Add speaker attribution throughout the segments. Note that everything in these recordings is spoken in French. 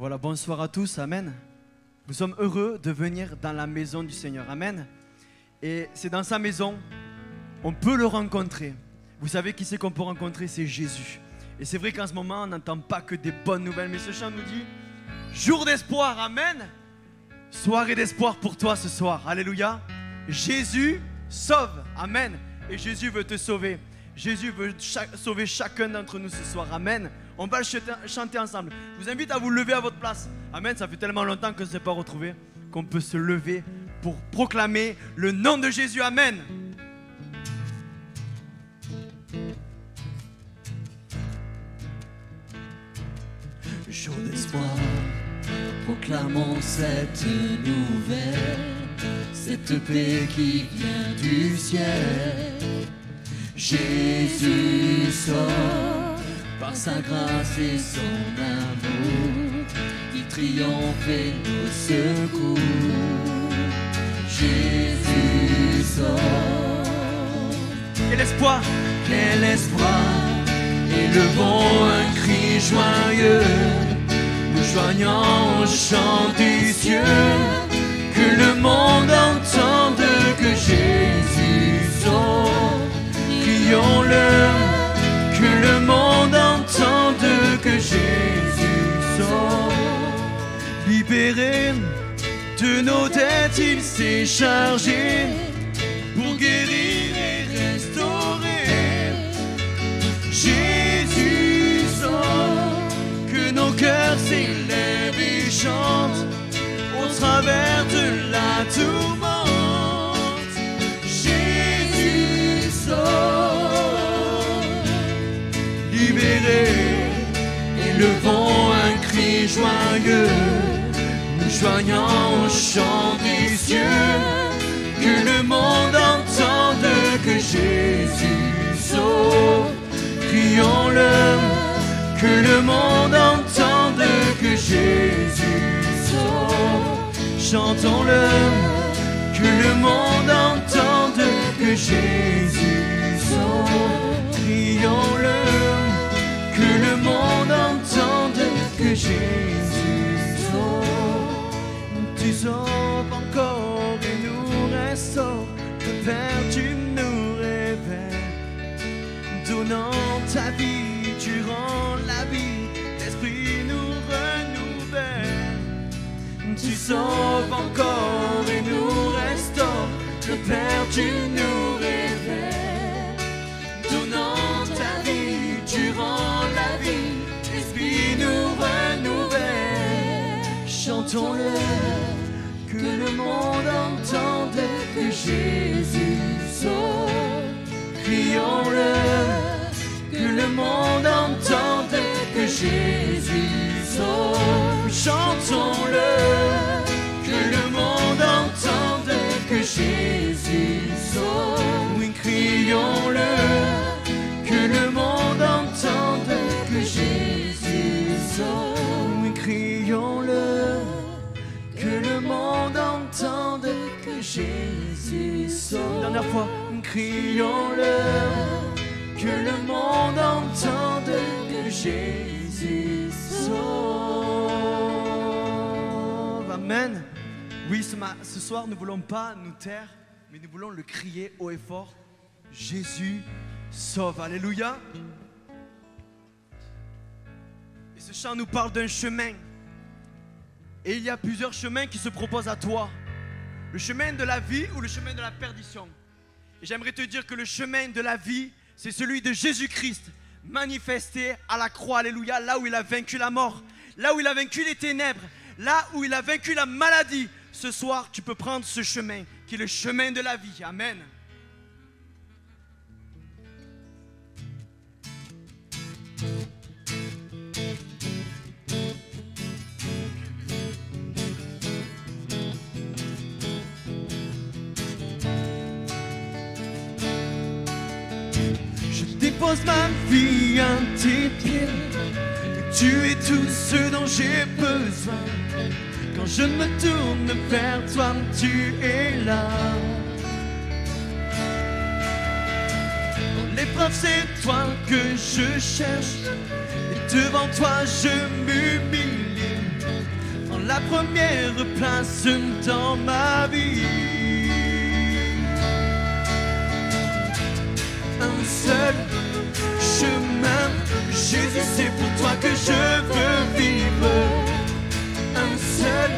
Speaker 1: Voilà, bonsoir à tous, amen. Nous sommes heureux de venir dans la maison du Seigneur, amen. Et c'est dans sa maison, on peut le rencontrer. Vous savez qui c'est qu'on peut rencontrer? C'est Jésus. Et c'est vrai qu'en ce moment, on n'entend pas que des bonnes nouvelles, mais ce chant nous dit jour d'espoir, amen. Soirée d'espoir pour toi ce soir, alléluia. Jésus sauve, amen. Et Jésus veut te sauver. Jésus veut sauver chacun d'entre nous ce soir, amen. On va le chanter ensemble. Je vous invite à vous lever à votre place. Amen, ça fait tellement longtemps qu'on ne s'est pas retrouvés qu'on peut se lever pour proclamer le nom de Jésus, amen.
Speaker 2: Jour d'espoir, proclamons cette nouvelle, cette paix qui vient du ciel. Jésus sort par sa grâce et son amour, il triomphe et nous secoue. Jésus sort.
Speaker 1: Quel espoir!
Speaker 2: Quel espoir! Élevons un cri joyeux, nous joignons au chant des cieux, que le monde entende que Jésus sauve. Crions-le, que le monde entende que Jésus sauve.
Speaker 1: Libéré de nos dettes, il s'est chargé pour guérir et restaurer. Jésus sauve, que nos cœurs s'élèvent et chantent au travers de la tourmente. Jésus sauve.
Speaker 2: Libérés, élevons un cri joyeux, nous joignons au chant des cieux, que le monde entende que Jésus sauve. Crions-le, que le monde entende que Jésus sauve. Chantons-le, que le monde entende que Jésus sauve. Crions-le, que le monde entende que Jésus sauve.
Speaker 1: Tu sauves encore et nous restaures, le Père tu nous révèles, donnant ta vie, tu rends la vie, l'Esprit nous renouvelle. Tu sauves encore et nous restaures, le Père tu nous révèles, donnant ta vie, tu rends la vie, l'Esprit nous renouvelle.
Speaker 2: Chantons-le, que le monde entende que Jésus sauve. Crions-le, que le monde entende que Jésus sauve. Chantons-le, que le monde entende que Jésus sauve. Oui, crions-le, que le monde entende que Jésus sauve. Oui, crions-le, que le monde entende que Jésus sauve.
Speaker 1: Dernière fois,
Speaker 2: crions-le, que le monde entende que Jésus sauve.
Speaker 1: Amen. Oui, ce soir, nous ne voulons pas nous taire, mais nous voulons le crier haut et fort. Jésus sauve. Alléluia. Et ce chant nous parle d'un chemin. Et il y a plusieurs chemins qui se proposent à toi. Le chemin de la vie ou le chemin de la perdition. Et j'aimerais te dire que le chemin de la vie, c'est celui de Jésus-Christ, manifesté à la croix, alléluia, là où il a vaincu la mort, là où il a vaincu les ténèbres, là où il a vaincu la maladie. Ce soir, tu peux prendre ce chemin, qui est le chemin de la vie. Amen. Dépose ma vie à tes pieds, tu es tout ce dont j'ai besoin. Quand je me tourne vers toi, tu es là. Dans l'épreuve, c'est toi que je cherche, et devant toi je m'humilie. la première place dans ma vie. Un seul chemin, Jésus, c'est pour toi que je veux vivre. Un seul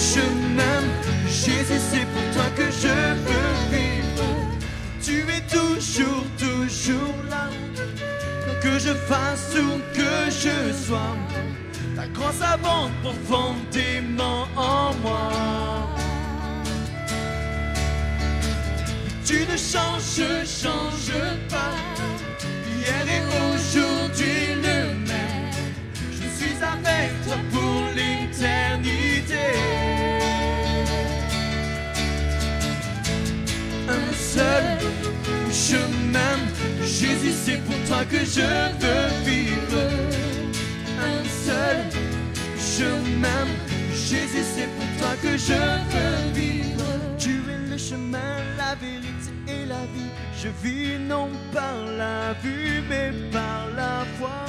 Speaker 1: chemin, Jésus, c'est pour toi que je veux vivre. Tu es toujours, toujours là, que je fasse ou que je sois. Ta grâce abonde profondément en moi. Tu ne changes pas, hier et aujourd'hui le même. Je suis avec toi pour l'éternité. Un seul chemin, Jésus, c'est pour toi que je veux vivre. Un seul chemin, Jésus, c'est pour toi que je veux vivre. Tu es le chemin, la vérité et la vie. Je vis non par la vue, mais par la foi.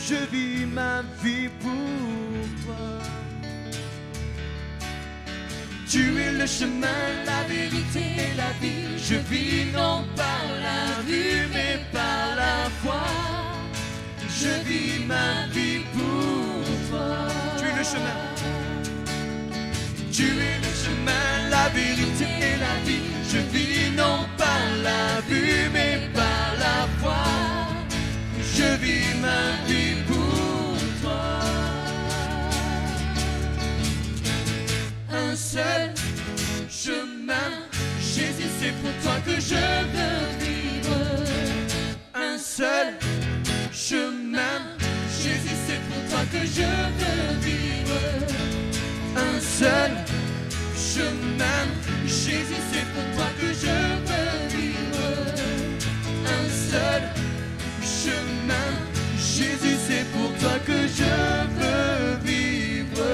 Speaker 1: Je vis ma vie pour toi. Tu es le chemin, la vérité et la vie. Je vis non par la vue, mais par la foi. Je vis ma vie pour toi. Tu es le chemin. Tu es le chemin, la vérité et la vie. Je vis non par la vue, mais par la foi. Je vis ma vie pour toi. Un seul chemin, Jésus, c'est pour toi que je veux vivre. Un seul chemin, Jésus, c'est pour toi que je veux vivre. Un seul chemin, Jésus, c'est pour toi que je veux vivre. Un seul chemin, Jésus, c'est pour toi que je veux vivre.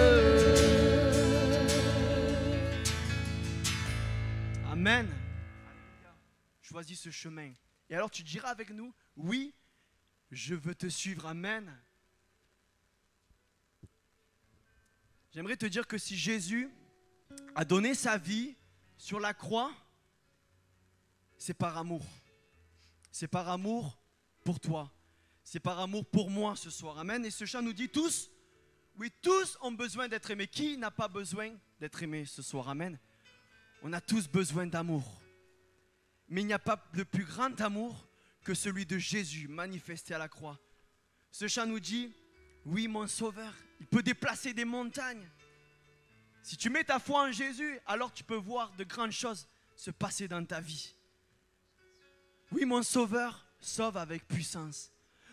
Speaker 1: Amen. Choisis ce chemin. Et alors tu diras avec nous, oui, je veux te suivre. Amen. J'aimerais te dire que si Jésus a donné sa vie sur la croix, c'est par amour. C'est par amour pour toi. C'est par amour pour moi ce soir. Amen. Et ce chant nous dit tous, oui, tous ont besoin d'être aimés. Qui n'a pas besoin d'être aimé ce soir? Amen. On a tous besoin d'amour. Mais il n'y a pas de plus grand amour que celui de Jésus manifesté à la croix. Ce chant nous dit, oui, mon sauveur, il peut déplacer des montagnes. Si tu mets ta foi en Jésus, alors tu peux voir de grandes choses se passer dans ta vie. Oui, mon sauveur sauve avec puissance.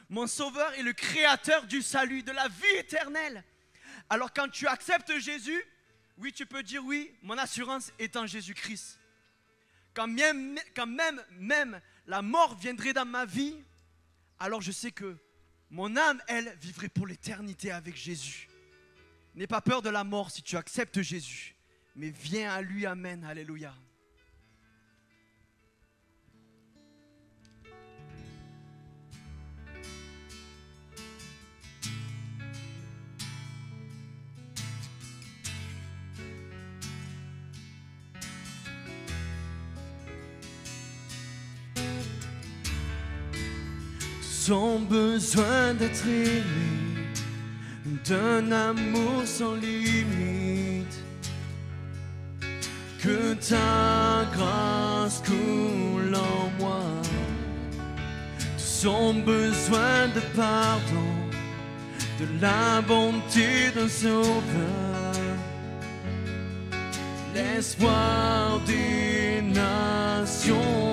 Speaker 1: Mon sauveur est le créateur du salut, de la vie éternelle. Alors quand tu acceptes Jésus, oui, tu peux dire oui, mon assurance est en Jésus-Christ. Quand même la mort viendrait dans ma vie, alors je sais que mon âme, elle, vivrait pour l'éternité avec Jésus. N'aie pas peur de la mort si tu acceptes Jésus, mais viens à lui, amen, alléluia. Sans besoin d'être aimé, d'un amour sans limite, que ta grâce coule en moi. Sans besoin de pardon, de la bonté d'un sauveur, l'espoir des nations.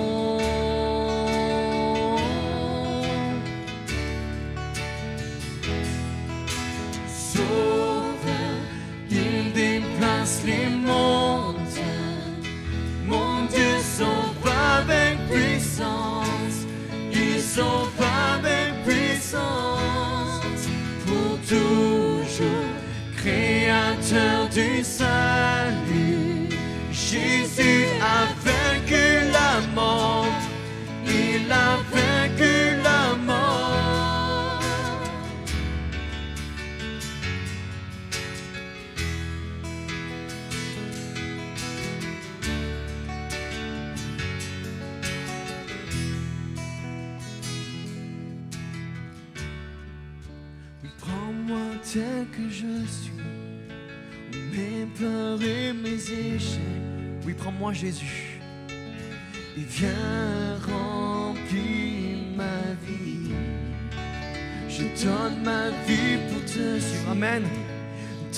Speaker 1: Il déplace les montagnes. Mon Dieu sauve avec puissance. Il sauve avec puissance. Pour toujours, créateur du salut. Jésus a vaincu la mort. Il a vaincu la mort. tel que je suis, mes peurs et mes échecs. Oui, prends-moi Jésus et viens remplir ma vie. Je donne ma vie pour te suivre. Amen.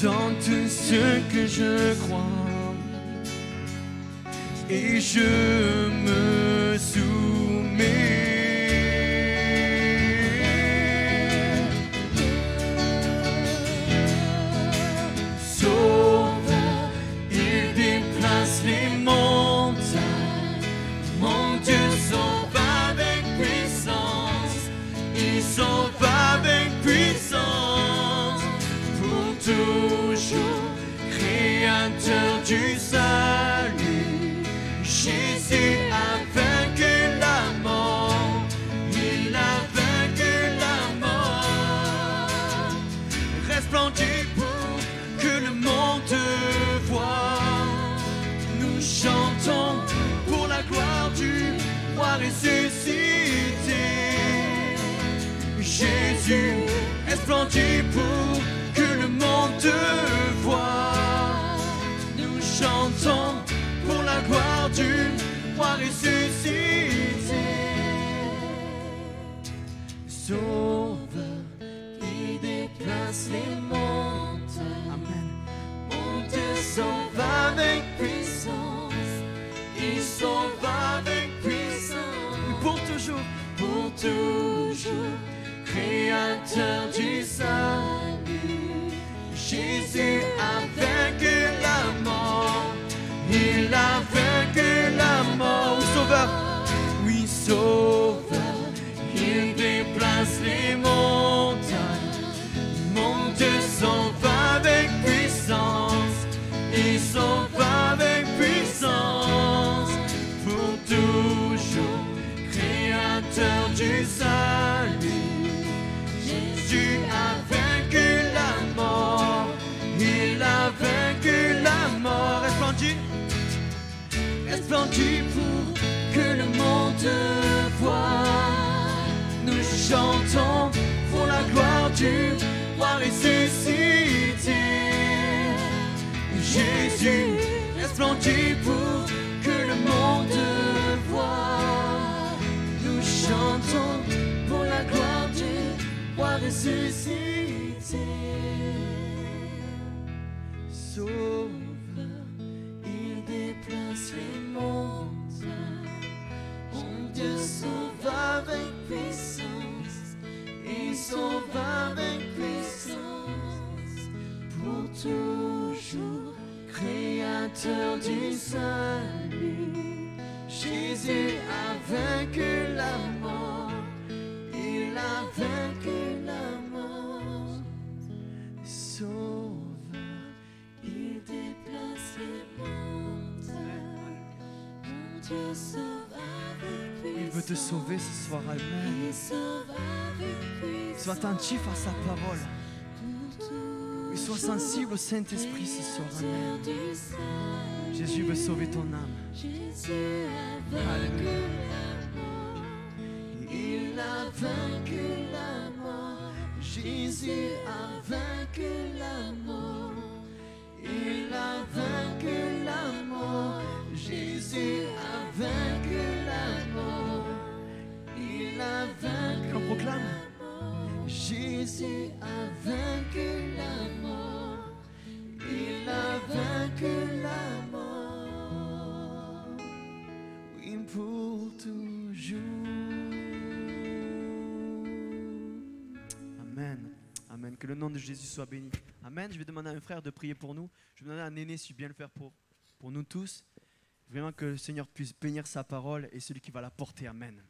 Speaker 1: Dans tout ce que je crois, et je me soumets. Sauveur, il déplace les montagnes. Mon Dieu sauve avec puissance. Il sauve avec puissance. Pour toujours, créateur du salut. Jésus a vaincu la mort. Il a vaincu la mort. Resplendit pour que le monde te voie. Nous chantons pour la gloire du roi ressuscité. Jésus resplendit pour que le monde te voie. Nous chantons pour la gloire du roi ressuscité. Sauveur, il déplace les montagnes. Amen. Mon Dieu sauve avec puissance. Il sauve avec puissance. Et pour toujours, créateur du salut. Jésus a vaincu la mort. Il a vaincu la mort. Oui, sauveur. Oui, sauveur. Il déplace les montagnes. Mon Dieu sauve avec puissance. Il sauve avec puissance. Pour toujours, créateur du salut. Jésus a vaincu la mort. Il a vaincu la mort. Resplendit pour que le monde te voie. Nous chantons pour la gloire du roi ressuscité. Jésus resplendit pour que le monde te voie. Nous chantons pour la gloire du roi ressuscité. Sauveur, il déplace les montagnes. Mon Dieu sauve avec puissance. Il sauve avec puissance. Pour toujours, créateur du salut. Jésus a vaincu la mort. Il a vaincu la mort. Sauveur, il déplace les montagnes. Mon Dieu sauve avec puissance. Il veut te sauver ce soir, Amen. Il sauve avec puissance. Sois attentif à sa parole. Et sois sensible au Saint-Esprit ce soir, Amen. Jésus veut sauver ton âme. Jésus a vaincu la mort. Il a vaincu la mort. Jésus a vaincu la mort. Il a vaincu la mort. Jésus a vaincu la mort. Il a vaincu. On proclame. Jésus a vaincu la mort. Il a vaincu la mort. Oui, pour toujours. Amen. Amen. Que le nom de Jésus soit béni. Amen. Je vais demander à un frère de prier pour nous. Je vais demander à un aîné si bien le faire pour nous tous. Vraiment que le Seigneur puisse bénir sa parole et celui qui va la porter. Amen.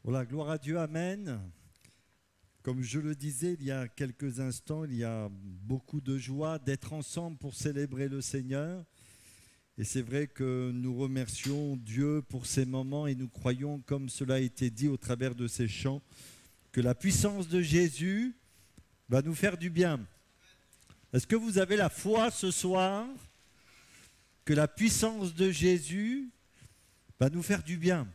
Speaker 3: Voilà, gloire à Dieu, amen. Comme je le disais il y a quelques instants, il y a beaucoup de joie d'être ensemble pour célébrer le Seigneur. Et c'est vrai que nous remercions Dieu pour ces moments et nous croyons, comme cela a été dit au travers de ces chants, que la puissance de Jésus va nous faire du bien. Est-ce que vous avez la foi ce soir que la puissance de Jésus va nous faire du bien,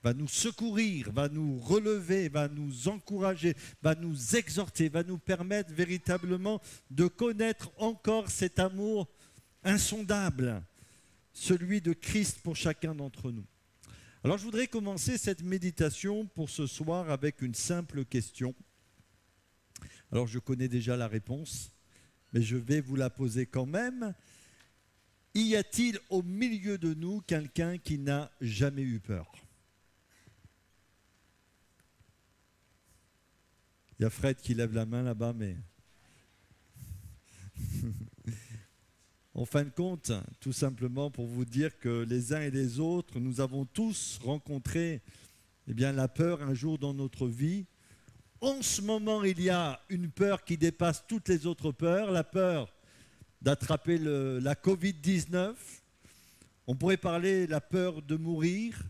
Speaker 3: va nous secourir, va nous relever, va nous encourager, va nous exhorter, va nous permettre véritablement de connaître encore cet amour insondable, celui de Christ pour chacun d'entre nous. Alors je voudrais commencer cette méditation pour ce soir avec une simple question. Alors je connais déjà la réponse, mais je vais vous la poser quand même. Y a-t-il au milieu de nous quelqu'un qui n'a jamais eu peur? Il y a Fred qui lève la main là-bas, mais... En fin de compte, tout simplement pour vous dire que les uns et les autres, nous avons tous rencontré la peur un jour dans notre vie. En ce moment, il y a une peur qui dépasse toutes les autres peurs, la peur d'attraper la Covid-19. On pourrait parler de la peur de mourir,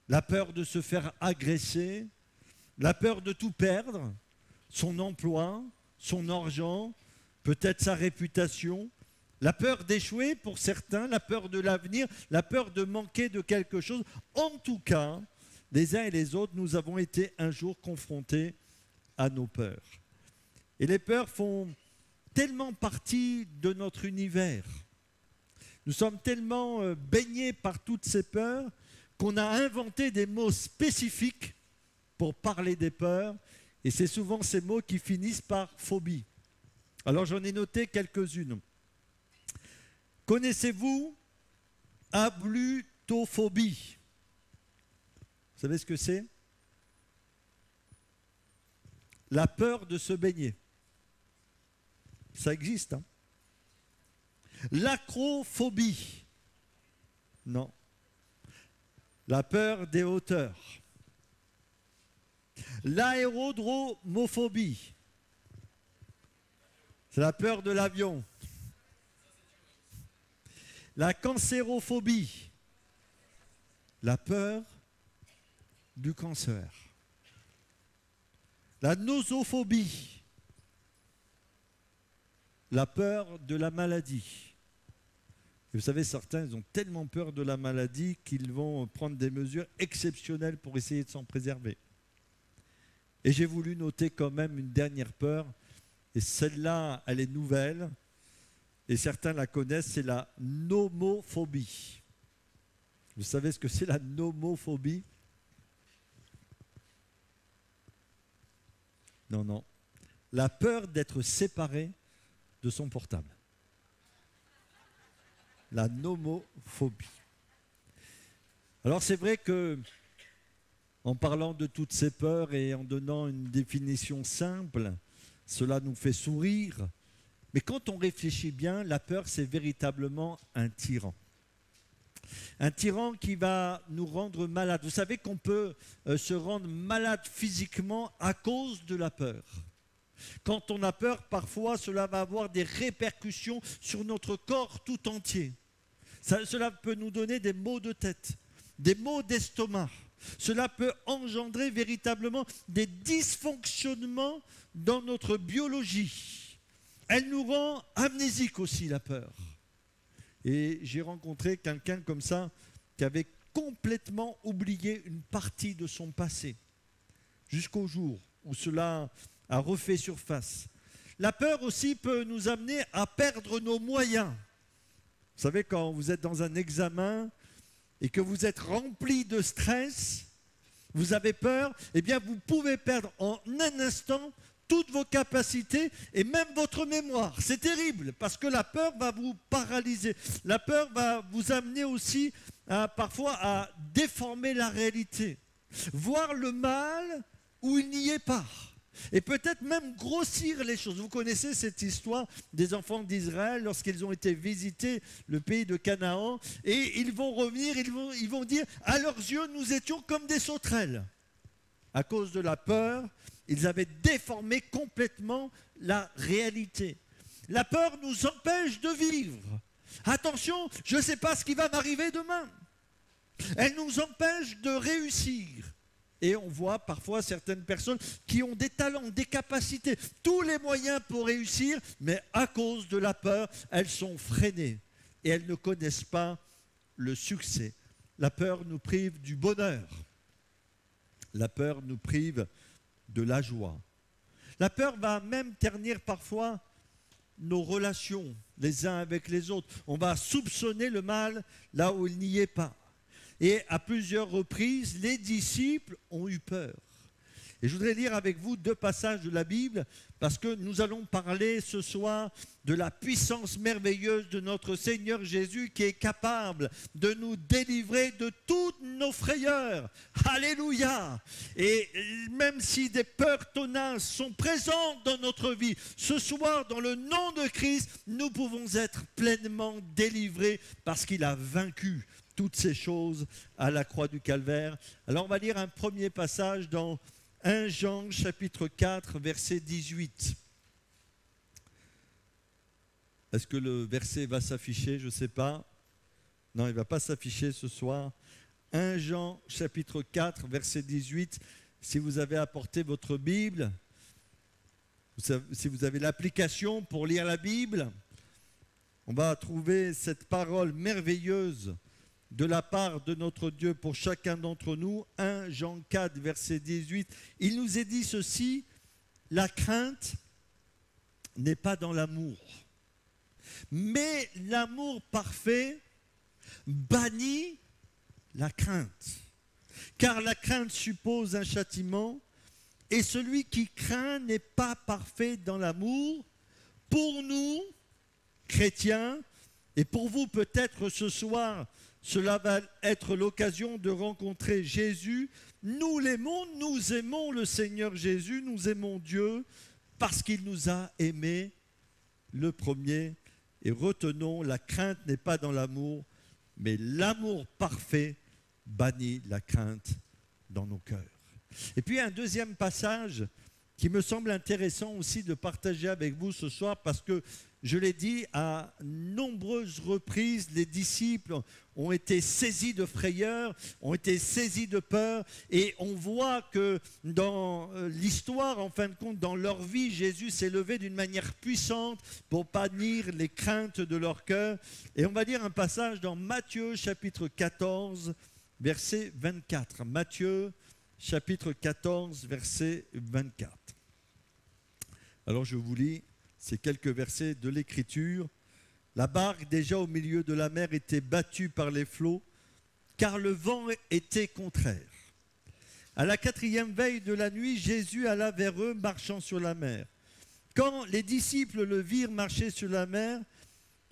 Speaker 3: la peur de se faire agresser, la peur de tout perdre, son emploi, son argent, peut-être sa réputation, la peur d'échouer pour certains, la peur de l'avenir, la peur de manquer de quelque chose. En tout cas, les uns et les autres, nous avons été un jour confrontés à nos peurs. Et les peurs font tellement partie de notre univers. Nous sommes tellement baignés par toutes ces peurs qu'on a inventé des mots spécifiques pour parler des peurs. Et c'est souvent ces mots qui finissent par phobie. Alors j'en ai noté quelques-unes. Connaissez-vous ablutophobie? Vous savez ce que c'est? La peur de se baigner. Ça existe, hein? L'acrophobie. Non. La peur des hauteurs. L'aérodromophobie. C'est la peur de l'avion. La cancérophobie. La peur du cancer. La nosophobie. La peur de la maladie. Et vous savez, certains ils ont tellement peur de la maladie qu'ils vont prendre des mesures exceptionnelles pour essayer de s'en préserver. Et j'ai voulu noter quand même une dernière peur, et celle-là, elle est nouvelle, et certains la connaissent, c'est la nomophobie. Vous savez ce que c'est la nomophobie? Non, non. La peur d'être séparé de son portable. La nomophobie. Alors c'est vrai que, en parlant de toutes ces peurs et en donnant une définition simple, cela nous fait sourire. Mais quand on réfléchit bien, la peur, c'est véritablement un tyran. Un tyran qui va nous rendre malades. Vous savez qu'on peut se rendre malade physiquement à cause de la peur. Quand on a peur, parfois, cela va avoir des répercussions sur notre corps tout entier. Cela peut nous donner des maux de tête, des maux d'estomac. Cela peut engendrer véritablement des dysfonctionnements dans notre biologie. Elle nous rend amnésiques aussi, la peur. Et j'ai rencontré quelqu'un comme ça qui avait complètement oublié une partie de son passé, jusqu'au jour où cela a refait surface. La peur aussi peut nous amener à perdre nos moyens. Vous savez, quand vous êtes dans un examen et que vous êtes rempli de stress, vous avez peur, eh bien vous pouvez perdre en un instant toutes vos capacités et même votre mémoire. C'est terrible parce que la peur va vous paralyser. La peur va vous amener aussi parfois à déformer la réalité. Voir le mal où il n'y est pas. Et peut-être même grossir les choses. Vous connaissez cette histoire des enfants d'Israël lorsqu'ils ont été visiter le pays de Canaan et ils vont revenir, ils vont dire à leurs yeux nous étions comme des sauterelles. à cause de la peur, ils avaient déformé complètement la réalité. La peur nous empêche de vivre. Attention, je ne sais pas ce qui va m'arriver demain. Elle nous empêche de réussir. Et on voit parfois certaines personnes qui ont des talents, des capacités, tous les moyens pour réussir, mais à cause de la peur, elles sont freinées et elles ne connaissent pas le succès. La peur nous prive du bonheur. La peur nous prive de la joie. La peur va même ternir parfois nos relations les uns avec les autres. On va soupçonner le mal là où il n'y est pas. Et à plusieurs reprises, les disciples ont eu peur. Et je voudrais lire avec vous 2 passages de la Bible parce que nous allons parler ce soir de la puissance merveilleuse de notre Seigneur Jésus qui est capable de nous délivrer de toutes nos frayeurs. Alléluia! Et même si des peurs tenaces sont présentes dans notre vie, ce soir, dans le nom de Christ, nous pouvons être pleinement délivrés parce qu'il a vaincu toutes ces choses à la croix du Calvaire. Alors on va lire un premier passage dans 1 Jean chapitre 4 verset 18. Est-ce que le verset va s'afficher? Je ne sais pas. Non, il ne va pas s'afficher ce soir. 1 Jean chapitre 4 verset 18. Si vous avez apporté votre Bible, si vous avez l'application pour lire la Bible, on va trouver cette parole merveilleuse de la part de notre Dieu pour chacun d'entre nous. 1 Jean 4, verset 18. Il nous est dit ceci: la crainte n'est pas dans l'amour, mais l'amour parfait bannit la crainte. Car la crainte suppose un châtiment, et celui qui craint n'est pas parfait dans l'amour. Pour nous, chrétiens, et pour vous peut-être ce soir, cela va être l'occasion de rencontrer Jésus. Nous l'aimons, nous aimons le Seigneur Jésus, nous aimons Dieu parce qu'il nous a aimés le premier. Et retenons, la crainte n'est pas dans l'amour, mais l'amour parfait bannit la crainte dans nos cœurs. Et puis un deuxième passage qui me semble intéressant aussi de partager avec vous ce soir parce que je l'ai dit, à nombreuses reprises, les disciples ont été saisis de frayeur, ont été saisis de peur, et on voit que dans l'histoire, en fin de compte, dans leur vie, Jésus s'est levé d'une manière puissante pour bannir les craintes de leur cœur. Et on va lire un passage dans Matthieu chapitre 14, verset 24. Matthieu chapitre 14, verset 24. Alors je vous lis ces quelques versets de l'Écriture. La barque, déjà au milieu de la mer, était battue par les flots, car le vent était contraire. À la 4e veille de la nuit, Jésus alla vers eux, marchant sur la mer. Quand les disciples le virent marcher sur la mer,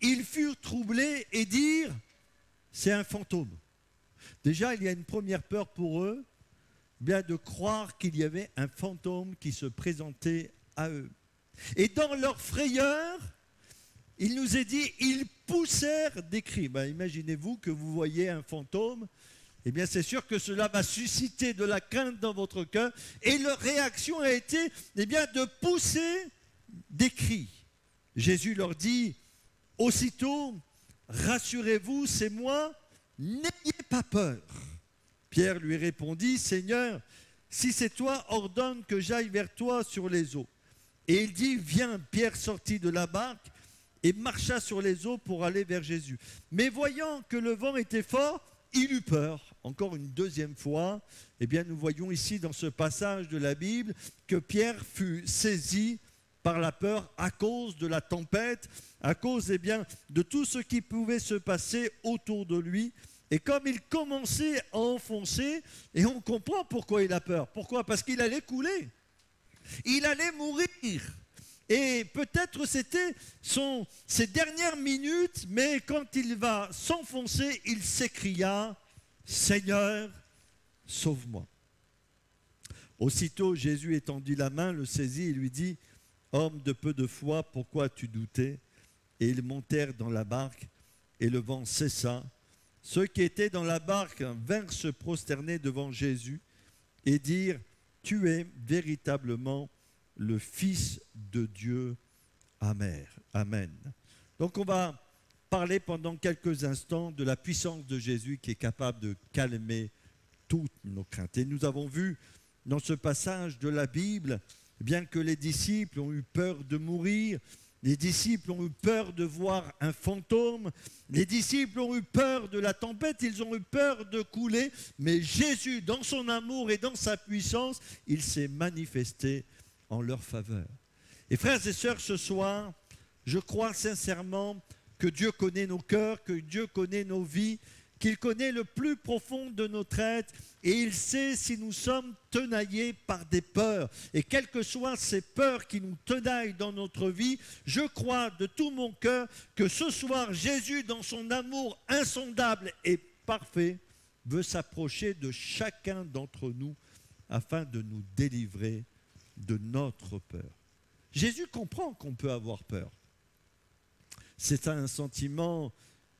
Speaker 3: ils furent troublés et dirent: c'est un fantôme. Déjà, il y a une première peur pour eux, bien de croire qu'il y avait un fantôme qui se présentait à eux. Et dans leur frayeur, il nous est dit, ils poussèrent des cris. Imaginez-vous que vous voyez un fantôme, eh bien c'est sûr que cela va susciter de la crainte dans votre cœur. Et leur réaction a été de pousser des cris. Jésus leur dit aussitôt: rassurez-vous, c'est moi, n'ayez pas peur. Pierre lui répondit: Seigneur, si c'est toi, ordonne que j'aille vers toi sur les eaux. Et il dit: viens. Pierre sortit de la barque et marcha sur les eaux pour aller vers Jésus. Mais voyant que le vent était fort, il eut peur. Encore une deuxième fois, nous voyons ici dans ce passage de la Bible que Pierre fut saisi par la peur à cause de la tempête, à cause de tout ce qui pouvait se passer autour de lui. Et comme il commençait à enfoncer, et on comprend pourquoi il a peur. Pourquoi? Parce qu'il allait couler. Il allait mourir. Et peut-être c'était ses dernières minutes, mais quand il va s'enfoncer, il s'écria: Seigneur, sauve-moi. Aussitôt, Jésus étendit la main, le saisit et lui dit: homme de peu de foi, pourquoi as-tu douté? Et ils montèrent dans la barque et le vent cessa. Ceux qui étaient dans la barque vinrent se prosterner devant Jésus et dirent: tu es véritablement le Fils de Dieu. Amen. Amen. Donc on va parler pendant quelques instants de la puissance de Jésus qui est capable de calmer toutes nos craintes. Et nous avons vu dans ce passage de la Bible, bien que les disciples ont eu peur de mourir, les disciples ont eu peur de voir un fantôme, les disciples ont eu peur de la tempête, ils ont eu peur de couler, mais Jésus, dans son amour et dans sa puissance, il s'est manifesté en leur faveur. Et frères et sœurs, ce soir, je crois sincèrement que Dieu connaît nos cœurs, que Dieu connaît nos vies, qu'il connaît le plus profond de notre être et il sait si nous sommes tenaillés par des peurs. Et quelles que soient ces peurs qui nous tenaillent dans notre vie, je crois de tout mon cœur que ce soir, Jésus, dans son amour insondable et parfait, veut s'approcher de chacun d'entre nous afin de nous délivrer de notre peur. Jésus comprend qu'on peut avoir peur. C'est un sentiment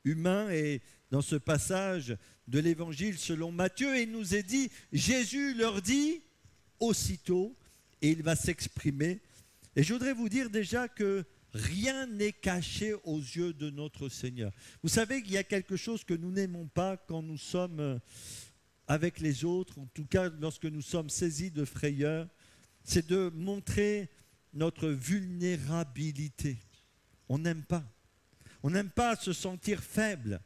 Speaker 3: humain et dans ce passage de l'Évangile selon Matthieu, il nous est dit, Jésus leur dit aussitôt, et il va s'exprimer. Et je voudrais vous dire déjà que rien n'est caché aux yeux de notre Seigneur. Vous savez qu'il y a quelque chose que nous n'aimons pas quand nous sommes avec les autres, en tout cas lorsque nous sommes saisis de frayeur, c'est de montrer notre vulnérabilité. On n'aime pas. On n'aime pas se sentir faible.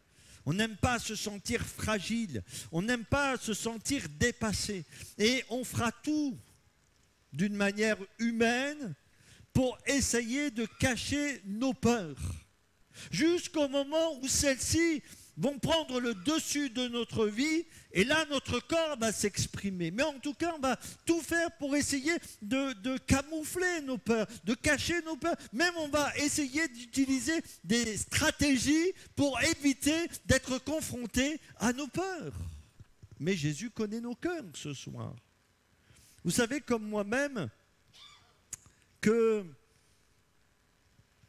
Speaker 3: On n'aime pas se sentir fragile. On n'aime pas se sentir dépassé. Et on fera tout d'une manière humaine pour essayer de cacher nos peurs. Jusqu'au moment où celles-ci vont prendre le dessus de notre vie et là notre corps va s'exprimer. Mais en tout cas, on va tout faire pour essayer de camoufler nos peurs, de cacher nos peurs. Même on va essayer d'utiliser des stratégies pour éviter d'être confronté à nos peurs. Mais Jésus connaît nos cœurs ce soir. Vous savez comme moi-même que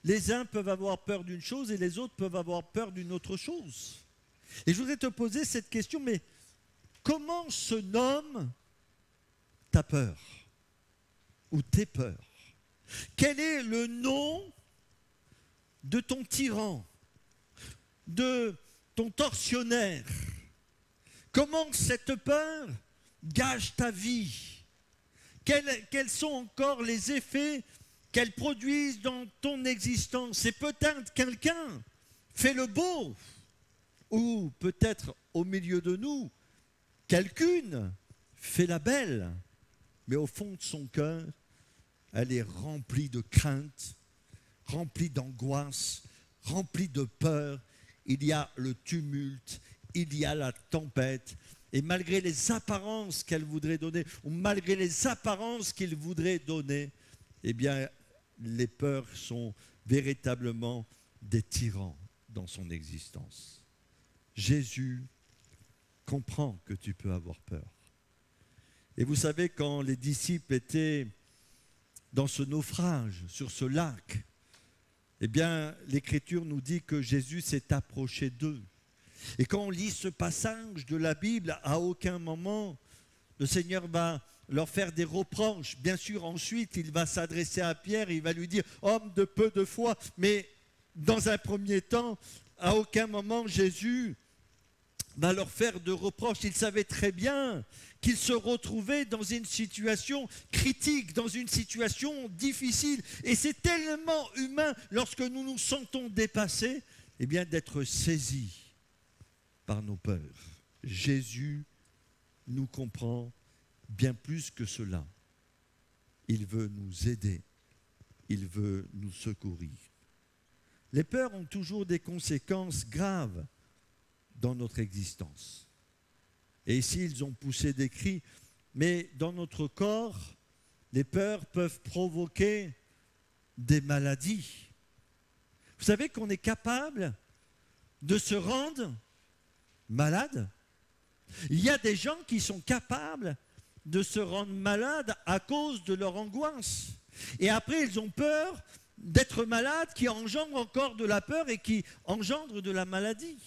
Speaker 3: les uns peuvent avoir peur d'une chose et les autres peuvent avoir peur d'une autre chose. Et je voudrais te poser cette question, mais comment se nomme ta peur ou tes peurs? Quel est le nom de ton tyran, de ton tortionnaire? Comment cette peur gâche ta vie? Quels sont encore les effets qu'elle produise dans ton existence? Et peut-être quelqu'un fait le beau, ou peut-être au milieu de nous, quelqu'une fait la belle, mais au fond de son cœur, elle est remplie de crainte, remplie d'angoisse, remplie de peur. Il y a le tumulte, il y a la tempête, et malgré les apparences qu'elle voudrait donner, ou malgré les apparences qu'il voudrait donner, eh bien, les peurs sont véritablement des tyrans dans son existence. Jésus comprend que tu peux avoir peur. Et vous savez, quand les disciples étaient dans ce naufrage, sur ce lac, eh bien, l'Écriture nous dit que Jésus s'est approché d'eux. Et quand on lit ce passage de la Bible, à aucun moment, le Seigneur va leur faire des reproches. Bien sûr, ensuite, il va s'adresser à Pierre et il va lui dire « Homme de peu de foi ». Mais dans un premier temps, à aucun moment, Jésus va leur faire de reproches. Il savait très bien qu'ils se retrouvaient dans une situation critique, dans une situation difficile. Et c'est tellement humain, lorsque nous nous sentons dépassés, eh bien, d'être saisis par nos peurs. Jésus nous comprend bien plus que cela. Il veut nous aider. Il veut nous secourir. Les peurs ont toujours des conséquences graves dans notre existence. Et ici, ils ont poussé des cris, mais dans notre corps, les peurs peuvent provoquer des maladies. Vous savez qu'on est capable de se rendre malade? Il y a des gens qui sont capables de se rendre malades à cause de leur angoisse. Et après, ils ont peur d'être malades, qui engendre encore de la peur et qui engendre de la maladie.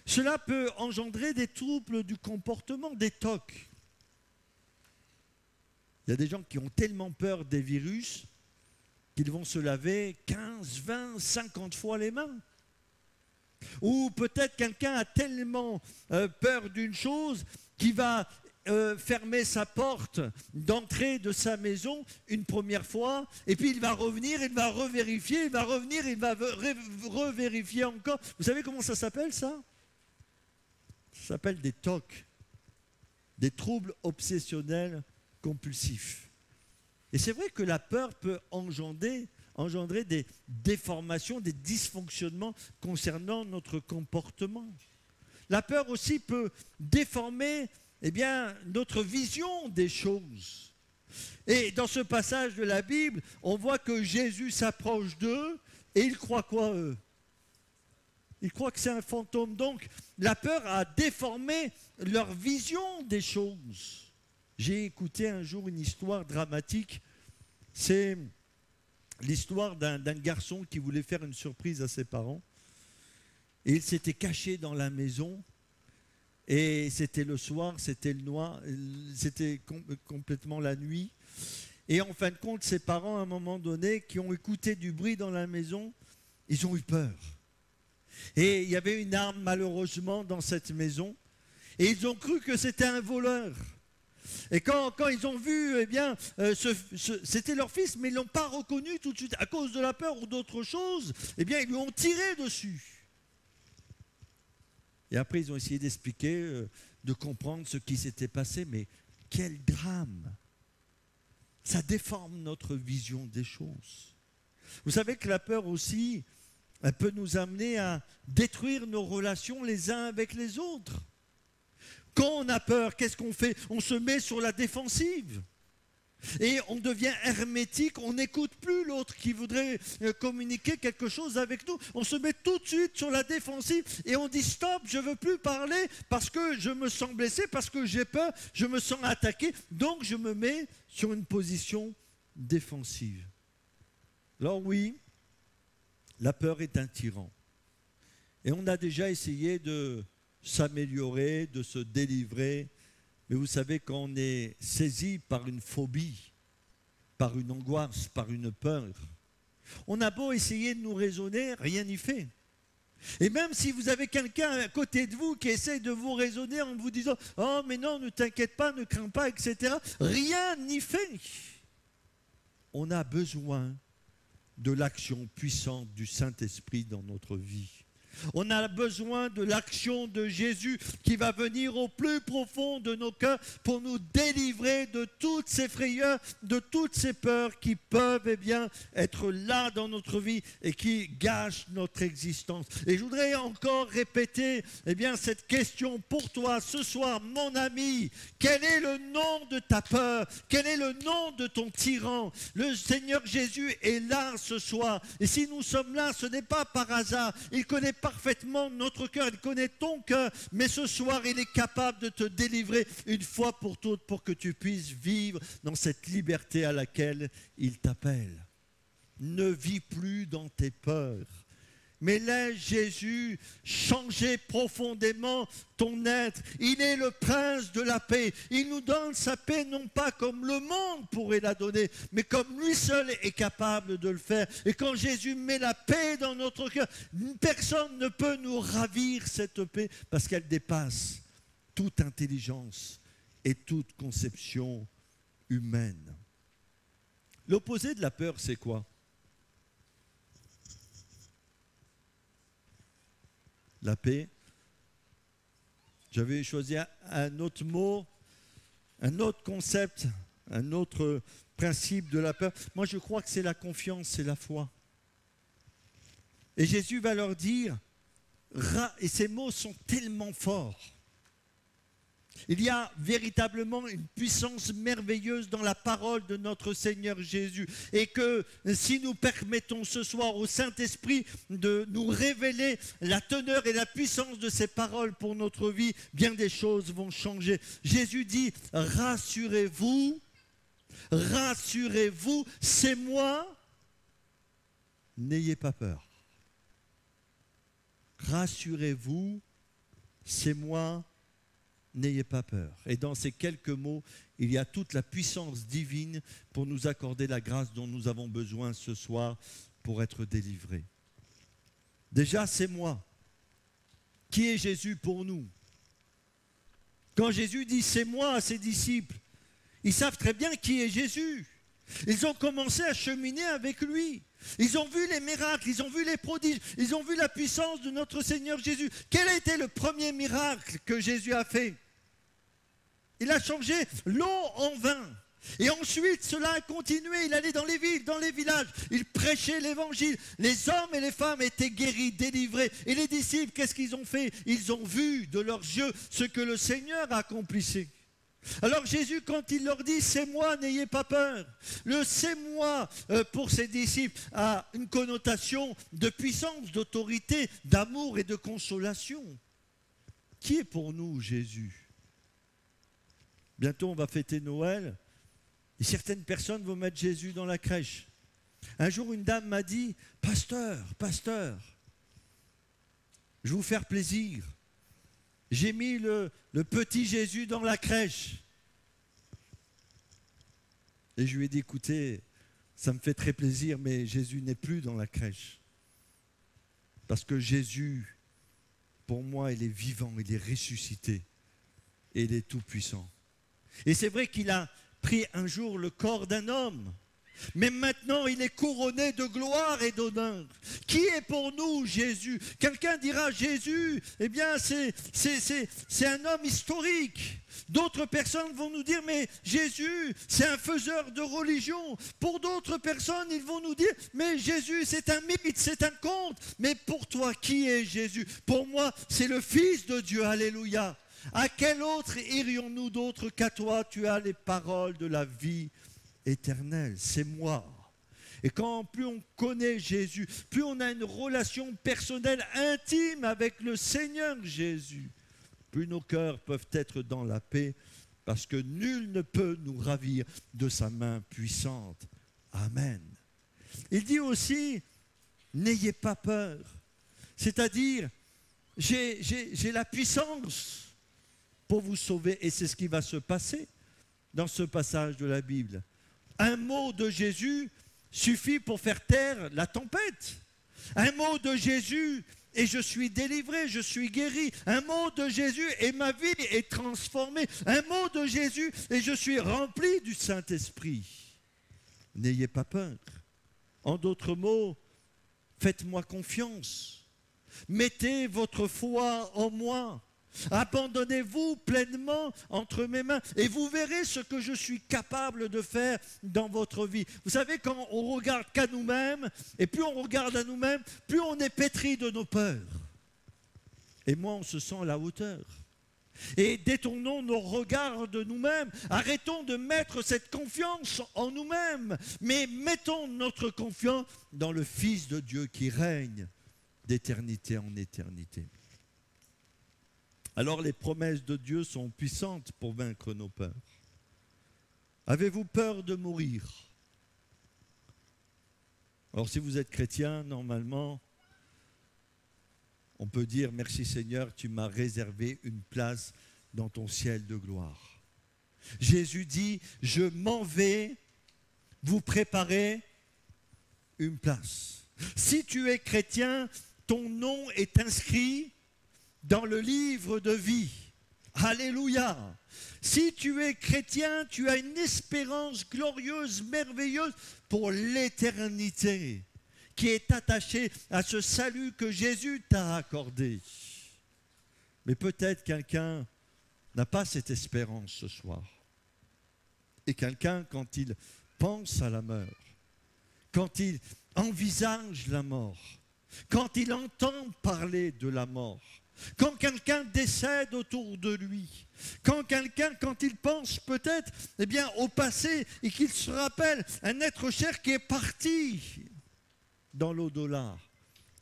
Speaker 3: Cela peut engendrer des troubles du comportement, des TOC. Il y a des gens qui ont tellement peur des virus qu'ils vont se laver 15, 20, 50 fois les mains. Ou peut-être quelqu'un a tellement peur d'une chose qu'il va fermer sa porte d'entrée de sa maison une première fois, et puis il va revenir, il va revérifier, il va revenir, il va revérifier encore. Vous savez comment ça s'appelle ça? Ça s'appelle des TOC, des troubles obsessionnels compulsifs. Et c'est vrai que la peur peut engendrer des déformations, des dysfonctionnements concernant notre comportement. La peur aussi peut déformer notre vision des choses. Et dans ce passage de la Bible, on voit que Jésus s'approche d'eux et ils croient quoi, eux? Ils croient que c'est un fantôme. Donc, la peur a déformé leur vision des choses. J'ai écouté un jour une histoire dramatique. C'est l'histoire d'un garçon qui voulait faire une surprise à ses parents. Et il s'était caché dans la maison. Et c'était le soir, c'était le noir, c'était complètement la nuit. Et en fin de compte, ses parents, à un moment donné, qui ont écouté du bruit dans la maison, ils ont eu peur. Et il y avait une arme, malheureusement, dans cette maison. Et ils ont cru que c'était un voleur. Et quand ils ont vu, c'était leur fils, mais ils ne l'ont pas reconnu tout de suite. À cause de la peur ou d'autre chose, ils lui ont tiré dessus. Et après, ils ont essayé d'expliquer, de comprendre ce qui s'était passé. Mais quel drame! Ça déforme notre vision des choses. Vous savez que la peur aussi, elle peut nous amener à détruire nos relations les uns avec les autres. Quand on a peur, qu'est-ce qu'on fait? On se met sur la défensive. Et on devient hermétique, on n'écoute plus l'autre qui voudrait communiquer quelque chose avec nous. On se met tout de suite sur la défensive et on dit stop, je ne veux plus parler parce que je me sens blessé, parce que j'ai peur, je me sens attaqué. Donc je me mets sur une position défensive. Alors oui, la peur est un tyran. Et on a déjà essayé de s'améliorer, de se délivrer. Mais vous savez, quand on est saisi par une phobie, par une angoisse, par une peur, on a beau essayer de nous raisonner, rien n'y fait. Et même si vous avez quelqu'un à côté de vous qui essaie de vous raisonner en vous disant « Oh, mais non, ne t'inquiète pas, ne crains pas, etc. » Rien n'y fait. On a besoin de l'action puissante du Saint-Esprit dans notre vie. On a besoin de l'action de Jésus qui va venir au plus profond de nos cœurs pour nous délivrer de toutes ces frayeurs, de toutes ces peurs qui peuvent être là dans notre vie et qui gâchent notre existence. Et je voudrais encore répéter cette question pour toi ce soir, mon ami. Quel est le nom de ta peur? Quel est le nom de ton tyran? Le Seigneur Jésus est là ce soir. Et si nous sommes là, ce n'est pas par hasard. Il connaît parfaitement notre cœur, il connaît ton cœur, mais ce soir, il est capable de te délivrer une fois pour toutes pour que tu puisses vivre dans cette liberté à laquelle il t'appelle. Ne vis plus dans tes peurs, mais laisse Jésus changer profondément ton être. Il est le prince de la paix. Il nous donne sa paix non pas comme le monde pourrait la donner, mais comme lui seul est capable de le faire. Et quand Jésus met la paix dans notre cœur, personne ne peut nous ravir cette paix parce qu'elle dépasse toute intelligence et toute conception humaine. L'opposé de la peur, c'est quoi? La paix. J'avais choisi un autre mot, un autre concept, un autre principe de la peur. Moi, je crois que c'est la confiance, c'est la foi. Et Jésus va leur dire, et ces mots sont tellement forts. Il y a véritablement une puissance merveilleuse dans la parole de notre Seigneur Jésus. Et que si nous permettons ce soir au Saint-Esprit de nous révéler la teneur et la puissance de ces paroles pour notre vie, bien des choses vont changer. Jésus dit, rassurez-vous, rassurez-vous, c'est moi, n'ayez pas peur. Rassurez-vous, c'est moi, n'ayez pas peur. Et dans ces quelques mots, il y a toute la puissance divine pour nous accorder la grâce dont nous avons besoin ce soir pour être délivrés. Déjà, c'est moi. Qui est Jésus pour nous? Quand Jésus dit « c'est moi » à ses disciples, ils savent très bien qui est Jésus. Ils ont commencé à cheminer avec lui. Ils ont vu les miracles, ils ont vu les prodiges, ils ont vu la puissance de notre Seigneur Jésus. Quel a été le premier miracle que Jésus a fait? Il a changé l'eau en vin. Et ensuite, cela a continué. Il allait dans les villes, dans les villages. Il prêchait l'évangile. Les hommes et les femmes étaient guéris, délivrés. Et les disciples, qu'est-ce qu'ils ont fait? Ils ont vu de leurs yeux ce que le Seigneur accomplissait. Alors Jésus, quand il leur dit « c'est moi, n'ayez pas peur », le « c'est moi » pour ses disciples a une connotation de puissance, d'autorité, d'amour et de consolation. Qui est pour nous Jésus? Bientôt on va fêter Noël et certaines personnes vont mettre Jésus dans la crèche. Un jour une dame m'a dit « pasteur, je vais vous faire plaisir. J'ai mis le petit Jésus dans la crèche. » Et je lui ai dit, écoutez, ça me fait très plaisir, mais Jésus n'est plus dans la crèche. Parce que Jésus, pour moi, il est vivant, il est ressuscité. Et il est tout puissant. Et c'est vrai qu'il a pris un jour le corps d'un homme. Mais maintenant, il est couronné de gloire et d'honneur. Qui est pour nous Jésus? Quelqu'un dira Jésus, eh bien c'est un homme historique. D'autres personnes vont nous dire, mais Jésus, c'est un faiseur de religion. Pour d'autres personnes, ils vont nous dire, mais Jésus, c'est un mythe, c'est un conte. Mais pour toi, qui est Jésus? Pour moi, c'est le Fils de Dieu, alléluia. À quel autre irions-nous d'autre qu'à toi? Tu as les paroles de la vie éternel, c'est moi. Et quand plus on connaît Jésus, plus on a une relation personnelle intime avec le Seigneur Jésus, plus nos cœurs peuvent être dans la paix, parce que nul ne peut nous ravir de sa main puissante. Amen. Il dit aussi, n'ayez pas peur. C'est-à-dire, j'ai la puissance pour vous sauver, et c'est ce qui va se passer dans ce passage de la Bible. Un mot de Jésus suffit pour faire taire la tempête. Un mot de Jésus et je suis délivré, je suis guéri. Un mot de Jésus et ma vie est transformée. Un mot de Jésus et je suis rempli du Saint-Esprit. N'ayez pas peur. En d'autres mots, faites-moi confiance. Mettez votre foi en moi. Abandonnez-vous pleinement entre mes mains et vous verrez ce que je suis capable de faire dans votre vie. Vous savez, quand on regarde qu'à nous-mêmes, et plus on regarde à nous-mêmes, plus on est pétri de nos peurs. Et moins on se sent à la hauteur. Et détournons nos regards de nous-mêmes. Arrêtons de mettre cette confiance en nous-mêmes, mais mettons notre confiance dans le Fils de Dieu qui règne d'éternité en éternité. Alors les promesses de Dieu sont puissantes pour vaincre nos peurs. Avez-vous peur de mourir? Alors si vous êtes chrétien, normalement, on peut dire merci Seigneur, tu m'as réservé une place dans ton ciel de gloire. Jésus dit, je m'en vais vous préparer une place. Si tu es chrétien, ton nom est inscrit dans le livre de vie. Alléluia. Si tu es chrétien, tu as une espérance glorieuse, merveilleuse pour l'éternité qui est attachée à ce salut que Jésus t'a accordé. Mais peut-être quelqu'un n'a pas cette espérance ce soir. Et quelqu'un, quand il pense à la mort, quand il envisage la mort, quand il entend parler de la mort, quand quelqu'un décède autour de lui, quand il pense peut-être au passé et qu'il se rappelle un être cher qui est parti dans l'au-delà,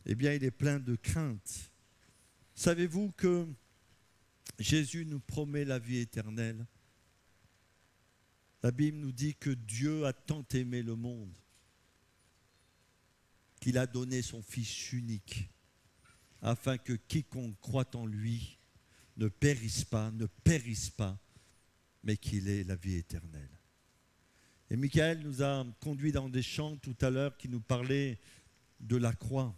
Speaker 3: il est plein de crainte. Savez-vous que Jésus nous promet la vie éternelle? La Bible nous dit que Dieu a tant aimé le monde qu'il a donné son Fils unique, afin que quiconque croit en lui ne périsse pas, mais qu'il ait la vie éternelle. Et Michael nous a conduits dans des chants tout à l'heure qui nous parlaient de la croix.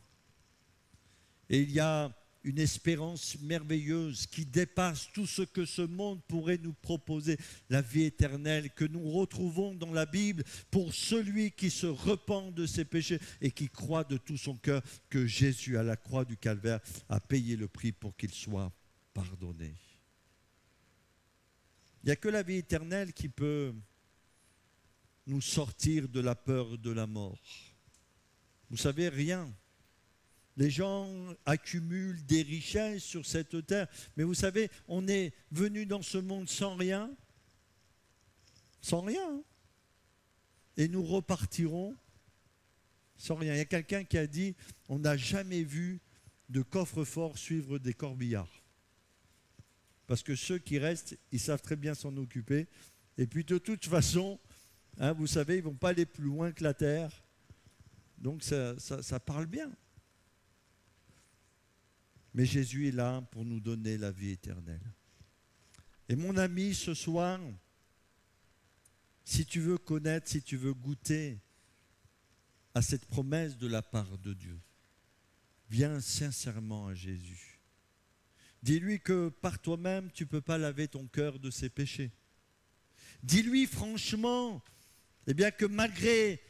Speaker 3: Et il y a une espérance merveilleuse qui dépasse tout ce que ce monde pourrait nous proposer, la vie éternelle que nous retrouvons dans la Bible pour celui qui se repent de ses péchés et qui croit de tout son cœur que Jésus à la croix du Calvaire a payé le prix pour qu'il soit pardonné. Il n'y a que la vie éternelle qui peut nous sortir de la peur de la mort. Vous savez, rien. Les gens accumulent des richesses sur cette terre, mais vous savez, on est venu dans ce monde sans rien, hein. Et nous repartirons sans rien. Il y a quelqu'un qui a dit, on n'a jamais vu de coffre-fort suivre des corbillards. Parce que ceux qui restent, ils savent très bien s'en occuper. Et puis de toute façon, hein, vous savez, ils ne vont pas aller plus loin que la terre. Donc ça parle bien. Mais Jésus est là pour nous donner la vie éternelle. Et mon ami, ce soir, si tu veux connaître, si tu veux goûter à cette promesse de la part de Dieu, viens sincèrement à Jésus. Dis-lui que par toi-même, tu ne peux pas laver ton cœur de ses péchés. Dis-lui franchement, eh bien, que malgré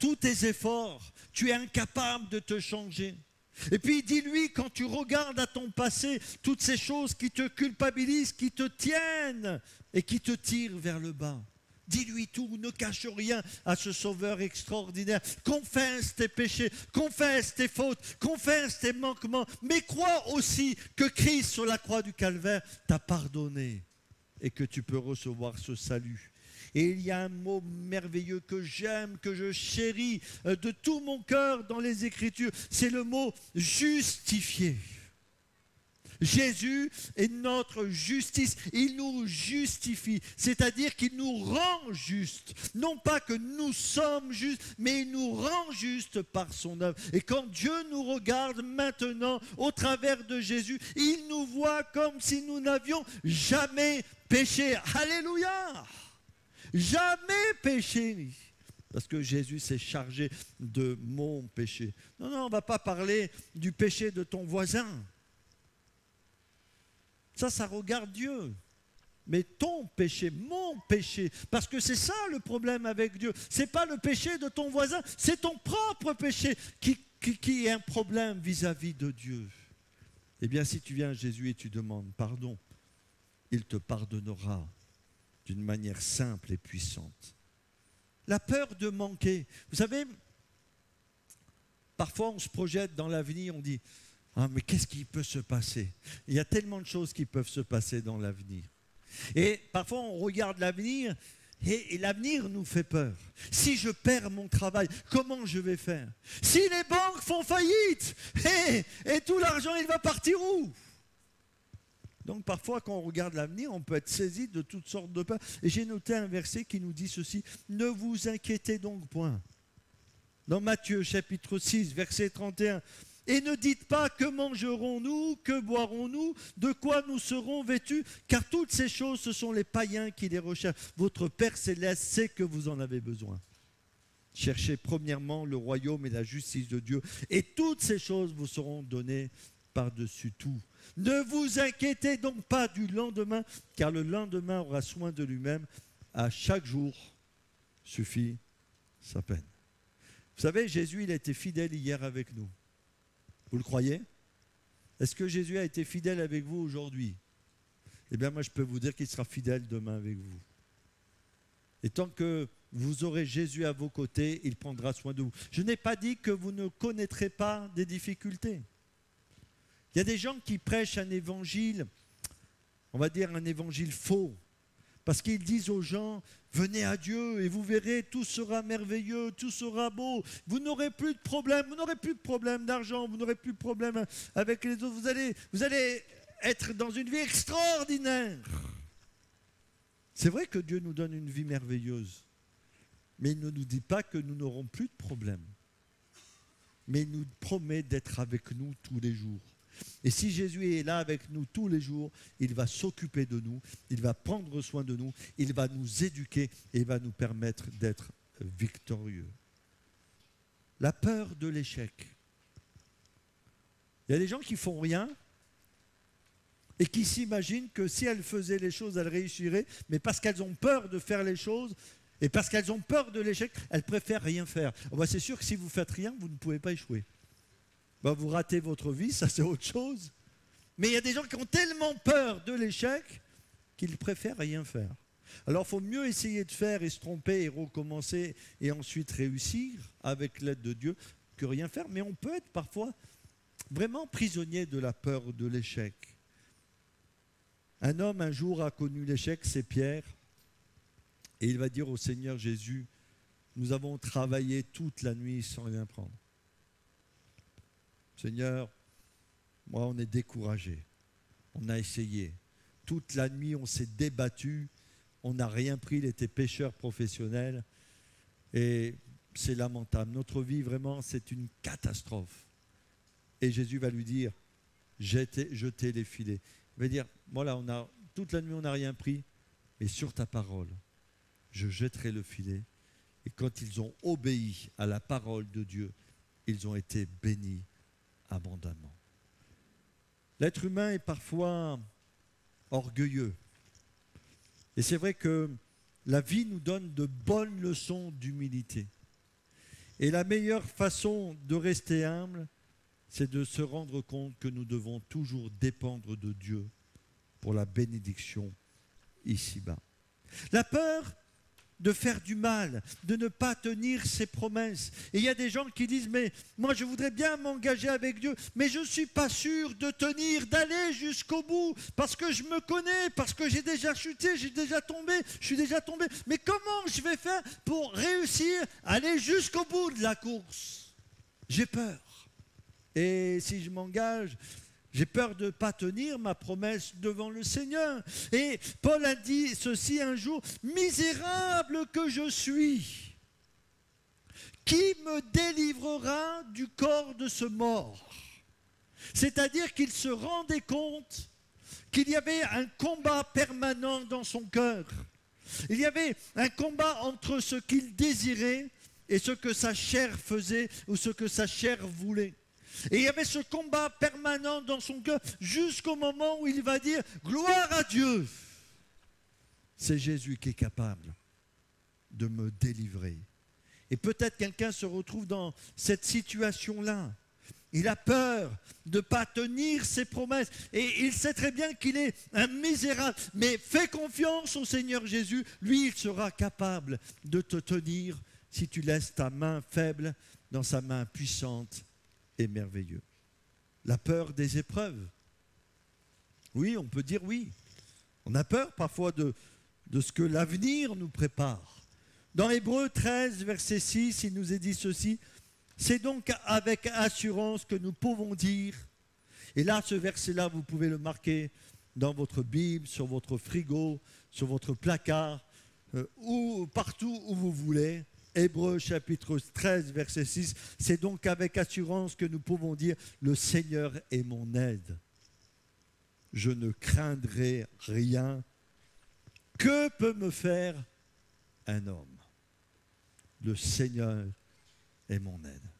Speaker 3: tous tes efforts, tu es incapable de te changer. Et puis dis-lui, quand tu regardes à ton passé, toutes ces choses qui te culpabilisent, qui te tiennent et qui te tirent vers le bas. Dis-lui tout, ne cache rien à ce Sauveur extraordinaire. Confesse tes péchés, confesse tes fautes, confesse tes manquements, mais crois aussi que Christ sur la croix du Calvaire t'a pardonné et que tu peux recevoir ce salut. Et il y a un mot merveilleux que j'aime, que je chéris de tout mon cœur dans les Écritures, c'est le mot justifié. Jésus est notre justice, il nous justifie, c'est-à-dire qu'il nous rend justes. Non pas que nous sommes justes, mais il nous rend justes par son œuvre. Et quand Dieu nous regarde maintenant au travers de Jésus, il nous voit comme si nous n'avions jamais péché. Alléluia! Jamais péché. Parce que Jésus s'est chargé de mon péché. Non, on ne va pas parler du péché de ton voisin. Ça regarde Dieu. Mais ton péché, mon péché, parce que c'est ça le problème avec Dieu. Ce n'est pas le péché de ton voisin, c'est ton propre péché qui est un problème vis-à-vis de Dieu. Eh bien, si tu viens à Jésus et tu demandes pardon, il te pardonnera d'une manière simple et puissante. La peur de manquer. Vous savez, parfois on se projette dans l'avenir, on dit « Ah, mais qu'est-ce qui peut se passer ?» Il y a tellement de choses qui peuvent se passer dans l'avenir. Et parfois on regarde l'avenir et l'avenir nous fait peur. Si je perds mon travail, comment je vais faire? Si les banques font faillite, et tout l'argent, il va partir où? Donc parfois, quand on regarde l'avenir, on peut être saisi de toutes sortes de peurs. Et j'ai noté un verset qui nous dit ceci, « Ne vous inquiétez donc point. » Dans Matthieu chapitre 6, verset 31, « Et ne dites pas que mangerons-nous, que boirons-nous, de quoi nous serons vêtus, car toutes ces choses, ce sont les païens qui les recherchent. Votre Père céleste sait que vous en avez besoin. Cherchez premièrement le royaume et la justice de Dieu, et toutes ces choses vous seront données par-dessus tout. Ne vous inquiétez donc pas du lendemain, car le lendemain aura soin de lui-même. À chaque jour suffit sa peine. » Vous savez, Jésus, il a été fidèle hier avec nous. Vous le croyez? Est-ce que Jésus a été fidèle avec vous aujourd'hui? Eh bien, moi, je peux vous dire qu'il sera fidèle demain avec vous. Et tant que vous aurez Jésus à vos côtés, il prendra soin de vous. Je n'ai pas dit que vous ne connaîtrez pas des difficultés. Il y a des gens qui prêchent un évangile, on va dire un évangile faux, parce qu'ils disent aux gens, venez à Dieu et vous verrez, tout sera merveilleux, tout sera beau, vous n'aurez plus de problème, vous n'aurez plus de problème d'argent, vous n'aurez plus de problème avec les autres, vous allez être dans une vie extraordinaire. C'est vrai que Dieu nous donne une vie merveilleuse, mais il ne nous dit pas que nous n'aurons plus de problème, mais il nous promet d'être avec nous tous les jours. Et si Jésus est là avec nous tous les jours, il va s'occuper de nous, il va prendre soin de nous, il va nous éduquer et il va nous permettre d'être victorieux. La peur de l'échec. Il y a des gens qui font rien et qui s'imaginent que si elles faisaient les choses, elles réussiraient, mais parce qu'elles ont peur de faire les choses et parce qu'elles ont peur de l'échec, elles préfèrent rien faire. C'est sûr que si vous ne faites rien, vous ne pouvez pas échouer. Vous ratez votre vie, ça c'est autre chose. Mais il y a des gens qui ont tellement peur de l'échec qu'ils préfèrent rien faire. Alors il faut mieux essayer de faire et se tromper et recommencer et ensuite réussir avec l'aide de Dieu que rien faire. Mais on peut être parfois vraiment prisonnier de la peur de l'échec. Un homme un jour a connu l'échec, c'est Pierre. Et il va dire au Seigneur Jésus, nous avons travaillé toute la nuit sans rien prendre. Seigneur, moi on est découragé. On a essayé. Toute la nuit on s'est débattu. On n'a rien pris, il était pêcheur professionnel. Et c'est lamentable. Notre vie vraiment c'est une catastrophe. Et Jésus va lui dire, jetez les filets. Il va dire, voilà, toute la nuit on n'a rien pris. Mais sur ta parole, je jetterai le filet. Et quand ils ont obéi à la parole de Dieu, ils ont été bénis abondamment. L'être humain est parfois orgueilleux. Et c'est vrai que la vie nous donne de bonnes leçons d'humilité. Et la meilleure façon de rester humble, c'est de se rendre compte que nous devons toujours dépendre de Dieu pour la bénédiction ici-bas. La peur de faire du mal, de ne pas tenir ses promesses. Et il y a des gens qui disent, mais moi je voudrais bien m'engager avec Dieu, mais je ne suis pas sûr de tenir, d'aller jusqu'au bout, parce que je me connais, parce que j'ai déjà chuté, je suis déjà tombé. Mais comment je vais faire pour réussir à aller jusqu'au bout de la course? J'ai peur. Et si je m'engage, j'ai peur de ne pas tenir ma promesse devant le Seigneur. Et Paul a dit ceci un jour, « Misérable que je suis, qui me délivrera du corps de ce mort ?» C'est-à-dire qu'il se rendait compte qu'il y avait un combat permanent dans son cœur. Il y avait un combat entre ce qu'il désirait et ce que sa chair faisait ou ce que sa chair voulait. Et il y avait ce combat permanent dans son cœur jusqu'au moment où il va dire « Gloire à Dieu !» C'est Jésus qui est capable de me délivrer. Et peut-être quelqu'un se retrouve dans cette situation-là. Il a peur de ne pas tenir ses promesses. Et il sait très bien qu'il est un misérable. Mais fais confiance au Seigneur Jésus. Lui, il sera capable de te tenir si tu laisses ta main faible dans sa main puissante et merveilleuse. La peur des épreuves. Oui, on peut dire oui. On a peur parfois de ce que l'avenir nous prépare. Dans Hébreux 13, verset 6, il nous est dit ceci. C'est donc avec assurance que nous pouvons dire, et là, ce verset-là, vous pouvez le marquer dans votre Bible, sur votre frigo, sur votre placard, ou partout où vous voulez. Hébreux chapitre 13, verset 6, c'est donc avec assurance que nous pouvons dire, le Seigneur est mon aide. Je ne craindrai rien. Que peut me faire un homme? Le Seigneur est mon aide.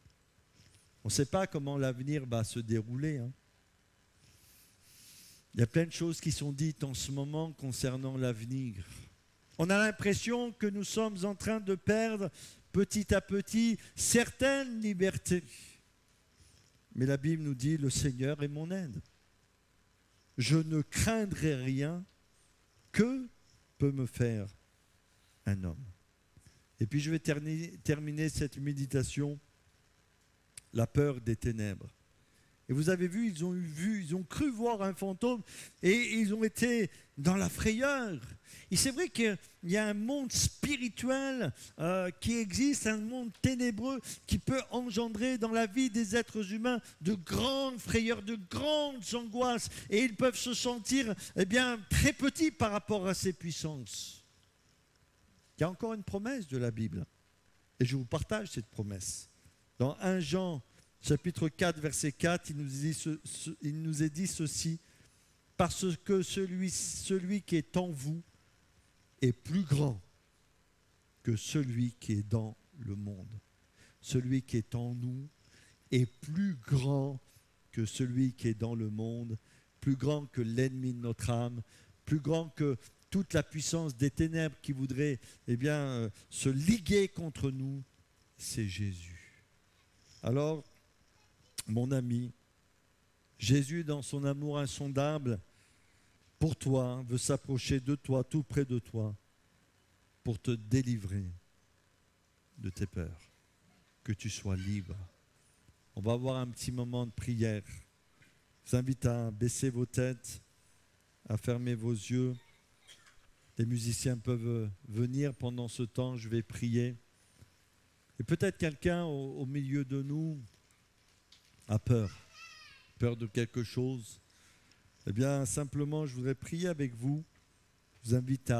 Speaker 3: On ne sait pas comment l'avenir va se dérouler. Il y a plein de choses qui sont dites en ce moment concernant l'avenir. On a l'impression que nous sommes en train de perdre petit à petit certaines libertés. Mais la Bible nous dit, le Seigneur est mon aide. Je ne craindrai rien. Que peut me faire un homme? Et puis je vais terminer cette méditation, la peur des ténèbres. Et vous avez vu, ils ont cru voir un fantôme et ils ont été dans la frayeur. Et c'est vrai qu'il y a un monde spirituel qui existe, un monde ténébreux qui peut engendrer dans la vie des êtres humains de grandes frayeurs, de grandes angoisses. Et ils peuvent se sentir très petits par rapport à ces puissances. Il y a encore une promesse de la Bible. Et je vous partage cette promesse. Dans 1 Jean chapitre 4, verset 4, il nous est dit ceci. Parce que celui qui est en vous est plus grand que celui qui est dans le monde. Celui qui est en nous est plus grand que celui qui est dans le monde, plus grand que l'ennemi de notre âme, plus grand que toute la puissance des ténèbres qui voudrait se liguer contre nous. C'est Jésus. Alors, mon ami, Jésus, dans son amour insondable, pour toi, veut s'approcher de toi, tout près de toi, pour te délivrer de tes peurs, que tu sois libre. On va avoir un petit moment de prière. Je vous invite à baisser vos têtes, à fermer vos yeux. Les musiciens peuvent venir pendant ce temps, je vais prier. Et peut-être quelqu'un au milieu de nous a peur de quelque chose. Eh bien, simplement, je voudrais prier avec vous. Je vous invite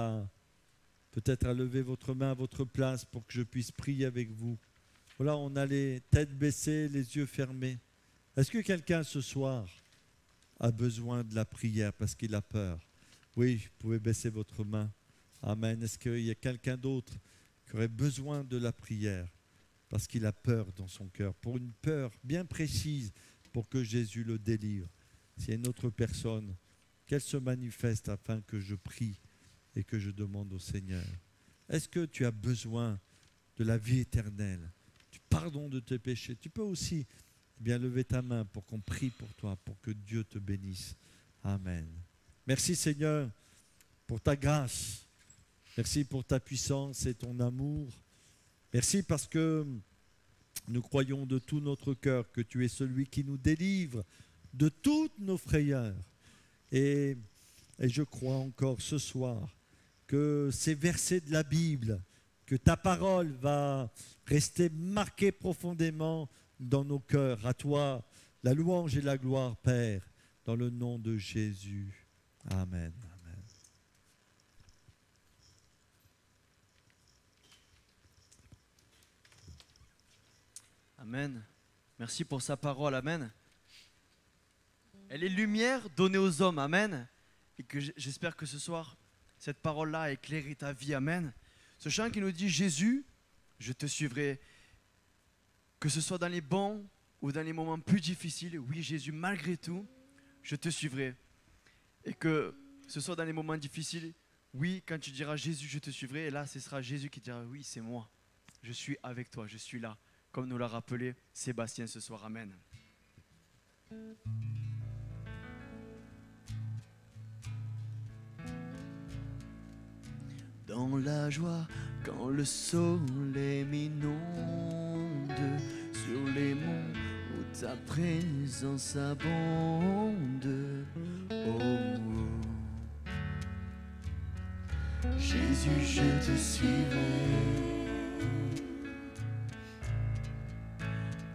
Speaker 3: peut-être à lever votre main à votre place pour que je puisse prier avec vous. Voilà, on a les têtes baissées, les yeux fermés. Est-ce que quelqu'un ce soir a besoin de la prière parce qu'il a peur? Oui, vous pouvez baisser votre main. Amen. Est-ce qu'il y a quelqu'un d'autre qui aurait besoin de la prière parce qu'il a peur dans son cœur, pour une peur bien précise, pour que Jésus le délivre? S'il y a une autre personne, qu'elle se manifeste afin que je prie et que je demande au Seigneur. Est-ce que tu as besoin de la vie éternelle, du pardon de tes péchés? Tu peux aussi lever ta main pour qu'on prie pour toi, pour que Dieu te bénisse. Amen. Merci Seigneur pour ta grâce. Merci pour ta puissance et ton amour. Merci parce que nous croyons de tout notre cœur que tu es celui qui nous délivre de toutes nos frayeurs. Et je crois encore ce soir que ces versets de la Bible, que ta parole va rester marquée profondément dans nos cœurs. À toi, la louange et la gloire, Père, dans le nom de Jésus. Amen. Amen.
Speaker 1: Amen. Merci pour sa parole. Amen. Elle est lumière donnée aux hommes. Amen. Et que j'espère que ce soir, cette parole-là a éclairé ta vie. Amen. Ce chant qui nous dit « Jésus, je te suivrai ». Que ce soit dans les bons ou dans les moments plus difficiles, oui Jésus, malgré tout, je te suivrai. Et que ce soit dans les moments difficiles, oui, quand tu diras Jésus, je te suivrai, et là, ce sera Jésus qui dira oui, c'est moi. Je suis avec toi, je suis là. Comme nous l'a rappelé Sébastien ce soir. Amen. Dans la joie, quand le soleil m'inonde, sur les monts où ta présence abonde. Oh, oh. Jésus, je te suivrai.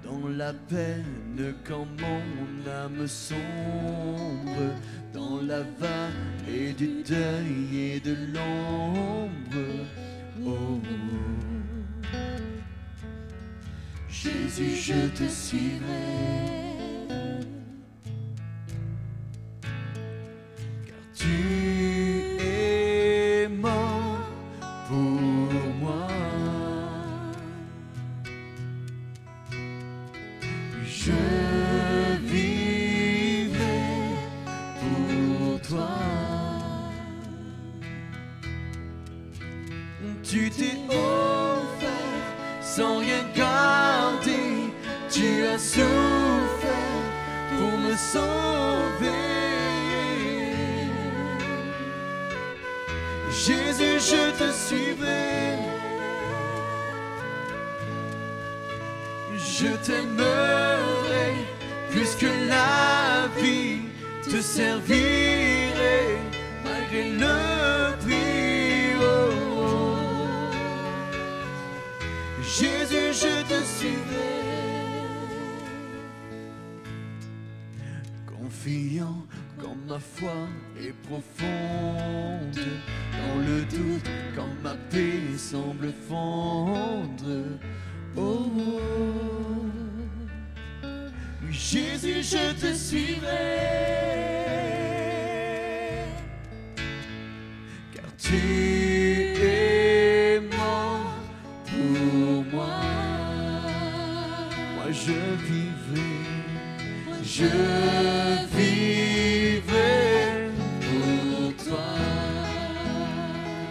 Speaker 1: Dans la peine, quand mon âme sombre, dans la vallée du deuil et de l'ombre. Oh, oh. Jésus, je te suivrai. Car tu es mort pour moi. Je vivrai pour toi. Tu t'es offert sans rien garder. Tu as souffert pour me sauver. Jésus, je te suivrai. Je t'aimerai plus que la vie, te servirai malgré le prix. Oh, oh. Jésus, je te suivrai. Confiant quand ma foi est profonde, dans le doute quand ma paix semble fondre. Oh, oh.
Speaker 2: Jésus, je te suivrai, car tu es mort pour moi.
Speaker 1: Moi je vivrai,
Speaker 2: Je vivrai pour toi,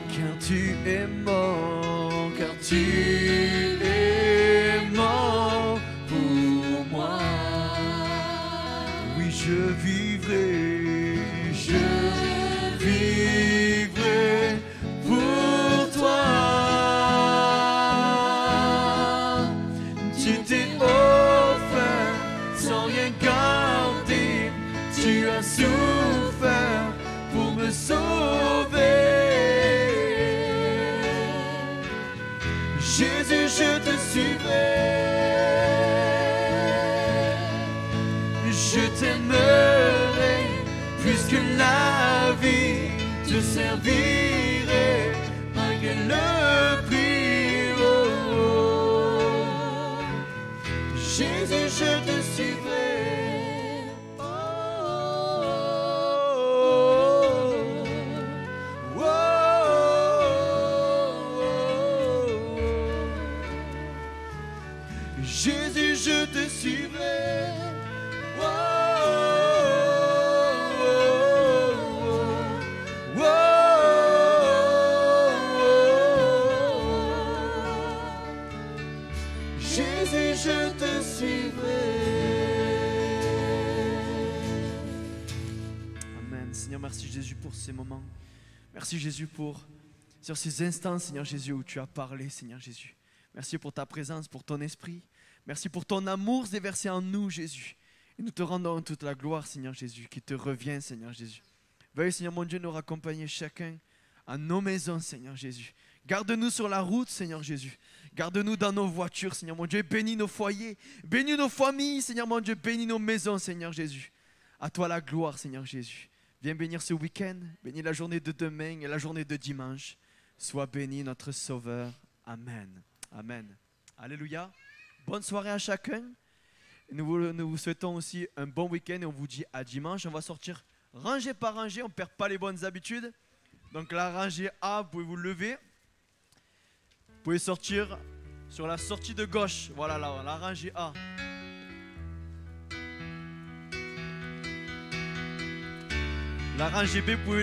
Speaker 1: car tu es mort, car
Speaker 2: tu es mort pour moi.
Speaker 1: oui je vivrai,
Speaker 2: Je vivrai pour toi.
Speaker 1: tu t'es offert sans rien garder, tu as souffert pour me sauver. Jésus, je te suivrai, je t'aimerai plus que la vie, te servirai malgré le prix. Oh, oh. Jésus, je te suivrai. Oh, oh, oh, oh. Jésus, je te suivrai. Oh, oh, oh, oh, oh. Jésus, je te suivrai. Amen. Seigneur, merci Jésus pour ces moments. Merci Jésus pour sur ces instants, Seigneur Jésus, où tu as parlé, Seigneur Jésus. Merci pour ta présence, pour ton esprit. Merci pour ton amour déversé en nous, Jésus. Et nous te rendons toute la gloire, Seigneur Jésus, qui te revient, Seigneur Jésus. Veuille, Seigneur mon Dieu, nous raccompagner chacun à nos maisons, Seigneur Jésus. Garde-nous sur la route, Seigneur Jésus. Garde-nous dans nos voitures, Seigneur mon Dieu. Bénis nos foyers, bénis nos familles, Seigneur mon Dieu. Bénis nos maisons, Seigneur Jésus. À toi la gloire, Seigneur Jésus. Viens bénir ce week-end, bénis la journée de demain et la journée de dimanche. Sois béni notre Sauveur. Amen. Amen. Alléluia. Bonne soirée à chacun. Nous vous souhaitons aussi un bon week-end et on vous dit à dimanche. On va sortir rangée par rangée. On ne perd pas les bonnes habitudes. Donc la rangée A, vous pouvez vous lever. Vous pouvez sortir sur la sortie de gauche. Voilà là, la rangée A. La rangée B, vous pouvez